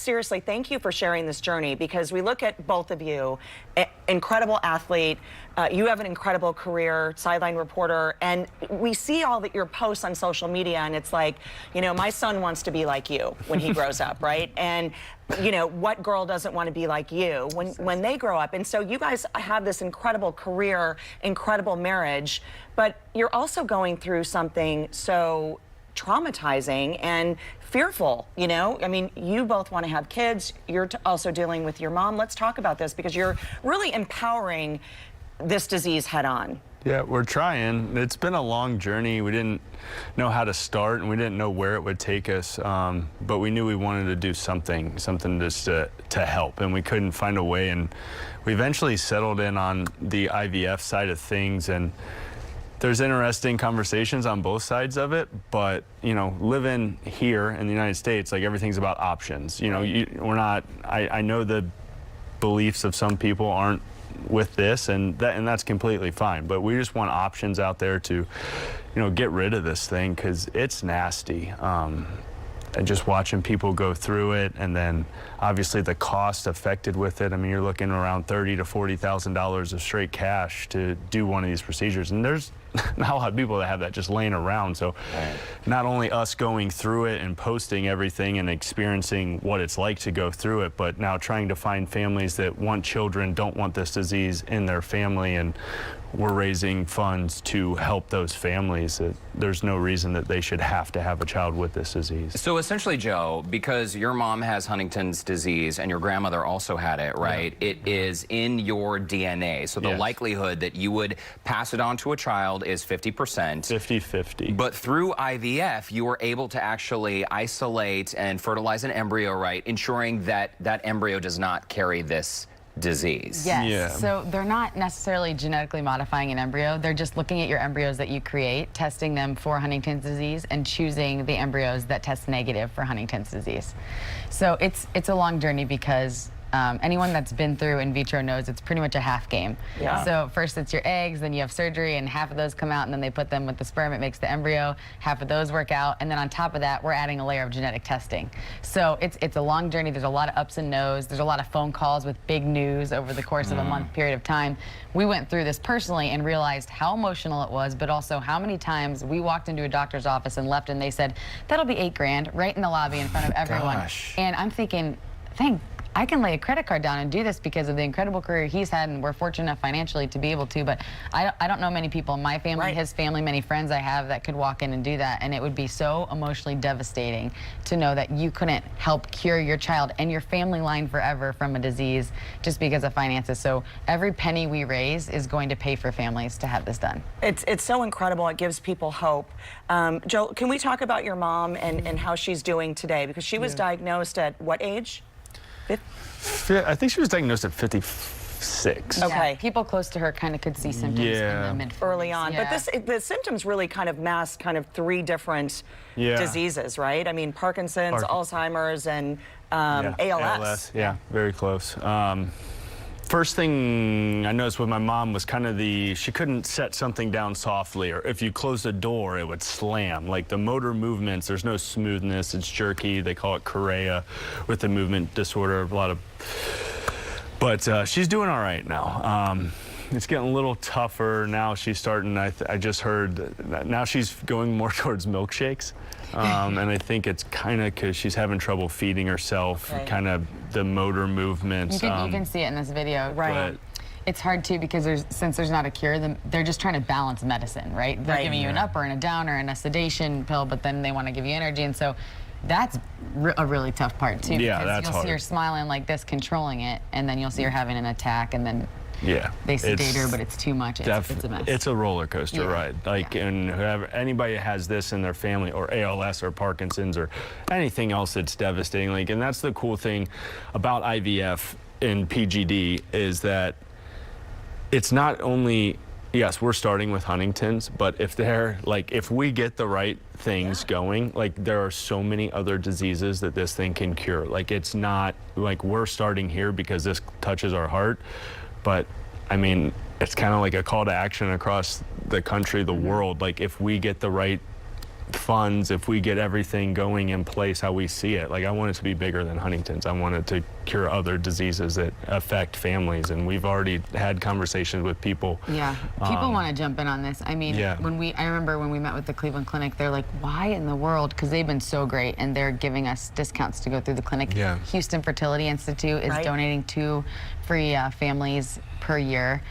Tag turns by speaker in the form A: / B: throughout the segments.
A: seriously, thank you for sharing this journey, because we look at both of you, incredible athlete, you have an incredible career, sideline reporter, and we see all that your posts on social media, and it's like, you know, my son wants to be like you when he grows up, right? And you know, what girl doesn't want to be like you when they grow up? And so you guys have this incredible career, incredible marriage, but you're also going through something so traumatizing and fearful, you know? I mean, you both want to have kids. You're also dealing with your mom. Let's talk about this, because you're really empowering this disease head on.
B: Yeah, we're trying. It's been a long journey. We didn't know how to start, and we didn't know where it would take us, but we knew we wanted to do something just to help, and we couldn't find a way, and we eventually settled in on the IVF side of things, and there's interesting conversations on both sides of it, but, you know, living here in the United States, like, everything's about options. You know, we're not, I know the beliefs of some people aren't with this, and that's completely fine, but we just want options out there to, you know, get rid of this thing, because it's nasty. And just watching people go through it, and then obviously the cost affected with it. I mean, you're looking around $30,000 to $40,000 of straight cash to do one of these procedures, and there's not a lot of people that have that just laying around. So not only us going through it and posting everything and experiencing what it's like to go through it, but now trying to find families that want children, don't want this disease in their family, and we're raising funds to help those families. There's no reason that they should have to have a child with this disease.
C: So essentially, Joe, because your mom has Huntington's disease and your grandmother also had it, right? Yeah. It is in your DNA. So the likelihood that you would pass it on to a child is 50%.
B: 50-50.
C: But through IVF, you were able to actually isolate and fertilize an embryo, right? Ensuring that that embryo does not carry this disease.
D: Yes.
B: Yeah.
D: So they're not necessarily genetically modifying an embryo. They're just looking at your embryos that you create, testing them for Huntington's disease, and choosing the embryos that test negative for Huntington's disease. So it's a long journey, because anyone that's been through in vitro knows it's pretty much a half game.
A: Yeah.
D: So first it's your eggs, then you have surgery, and half of those come out, and then they put them with the sperm. It makes the embryo. Half of those work out, and then on top of that, we're adding a layer of genetic testing. So it's a long journey. There's a lot of ups and downs. There's a lot of phone calls with big news over the course of a month period of time. We went through this personally and realized how emotional it was, but also how many times we walked into a doctor's office and left, and they said, "That'll be $8 grand," right in the lobby in front of everyone.
B: Gosh.
D: And I'm thinking, I can lay a credit card down and do this because of the incredible career he's had, and we're fortunate enough financially to be able to, but I don't know many people in my family, his family, many friends I have that could walk in and do that, and it would be so emotionally devastating to know that you couldn't help cure your child and your family line forever from a disease just because of finances. So every penny we raise is going to pay for families to have this done.
A: It's so incredible. It gives people hope. Joel, can we talk about your mom and how she's doing today? Because she was diagnosed at what age?
B: I think she was diagnosed at 56.
A: Okay.
D: Yeah, people close to her kind of could see symptoms in the mid-40s.
A: Early on. But the symptoms really kind of mask kind of 3 different diseases, right? I mean, Parkinson's, Alzheimer's, and ALS.
B: ALS, yeah, very close. First thing I noticed with my mom was kind of she couldn't set something down softly, or if you closed a door, it would slam. Like the motor movements, there's no smoothness, it's jerky. They call it chorea with the movement disorder, but she's doing all right now. It's getting a little tougher now. She's starting, I just heard, that now she's going more towards milkshakes. And I think it's kind of because she's having trouble feeding herself, kind of the motor movements.
D: You can see it in this video.
A: Right.
D: It's hard too, because since there's not a cure, they're just trying to balance medicine, right? They're giving you an upper and a downer and a sedation pill, but then they want to give you energy, and so that's a really tough part too.
B: Yeah,
D: because
B: that's
D: you'll see her smiling like this, controlling it, and then you'll see her having an attack, and then they sedate her, but it's too much. It's a mess.
B: It's a roller coaster ride. Like, and anybody has this in their family, or ALS, or Parkinson's, or anything else that's devastating. Like, and that's the cool thing about IVF and PGD, is that it's not only, yes, we're starting with Huntington's, but if we get the right things going, like, there are so many other diseases that this thing can cure. Like, it's not like we're starting here because this touches our heart. But I mean, it's kind of like a call to action across the country, the world. Like, if we get the right funds, if we get everything going in place how we see it, like I want it to be bigger than Huntington's. I want it to cure other diseases that affect families, and we've already had conversations with people.
D: Yeah, people want to jump in on this. I mean,
B: Yeah.
D: I remember when we met with the Cleveland Clinic, they're like, why in the world? Because they've been so great, and they're giving us discounts to go through the clinic.
B: Yeah.
D: Houston Fertility Institute is
A: Right.
D: donating 2 free families per year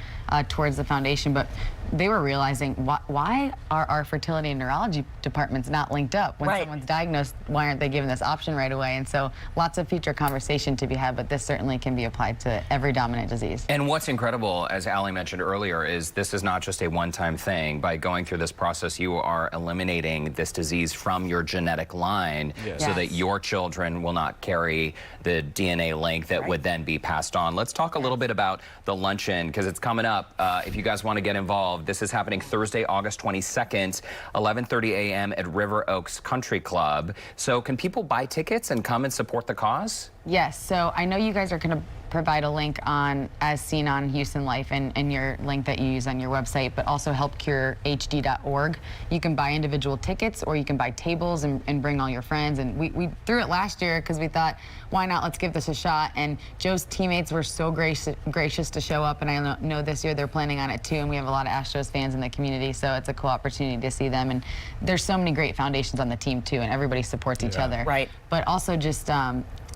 D: towards the foundation, but they were realizing, why are our fertility and neurology departments not linked up? When
A: Right.
D: someone's diagnosed, why aren't they given this option right away? And so lots of future conversation to be had, but this certainly can be applied to every dominant disease.
C: And what's incredible, as Allie mentioned earlier, is this is not just a one-time thing. By going through this process, you are eliminating this disease from your genetic line so
D: Yes.
C: that your children will not carry the DNA link that would then be passed on. Let's talk a little bit about the luncheon, because it's coming up. If you guys want to get involved, this is happening Thursday, August 22nd, 11:30 a.m. at River Oaks Country Club. So can people buy tickets and come and support the cause?
D: Yes, so I know you guys are going to provide a link on As Seen on Houston Life and your link that you use on your website, but also helpcurehd.org. You can buy individual tickets, or you can buy tables and bring all your friends. And we threw it last year because we thought, why not? Let's give this a shot. And Joe's teammates were so gracious to show up, and I know this year they're planning on it too. And we have a lot of Astros fans in the community, so it's a cool opportunity to see them. And there's so many great foundations on the team too, and everybody supports each other.
A: Right.
D: But also just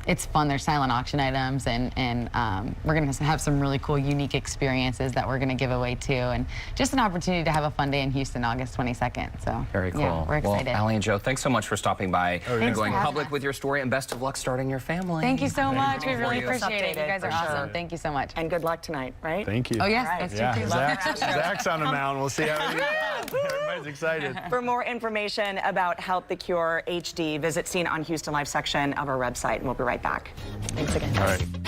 D: it's fun. There's silent auction items, and we're going to have some really cool, unique experiences that we're going to give away too, and just an opportunity to have a fun day in Houston, August 22nd. So
C: Very cool.
D: Yeah, we're excited.
C: Well, Allie and Joe, thanks so much for stopping by and
D: Thanks
C: going
D: for having
C: public
D: us.
C: with your story, and best of luck starting your family.
D: Thank you so much. We really
C: Keep us
D: appreciate it. You
A: updated,
D: guys are
A: for
D: awesome.
A: sure.
D: Thank you so much.
A: And good luck tonight, right?
B: Thank you.
D: Oh yes,
A: All right.
D: that's true
B: Yeah,
D: too.
B: Zach's on the mound. We'll see how he everybody's excited.
A: For more information about Help the Cure HD, visit Seen on Houston Live section of our website, and we'll be right back. Thanks again.
B: All right.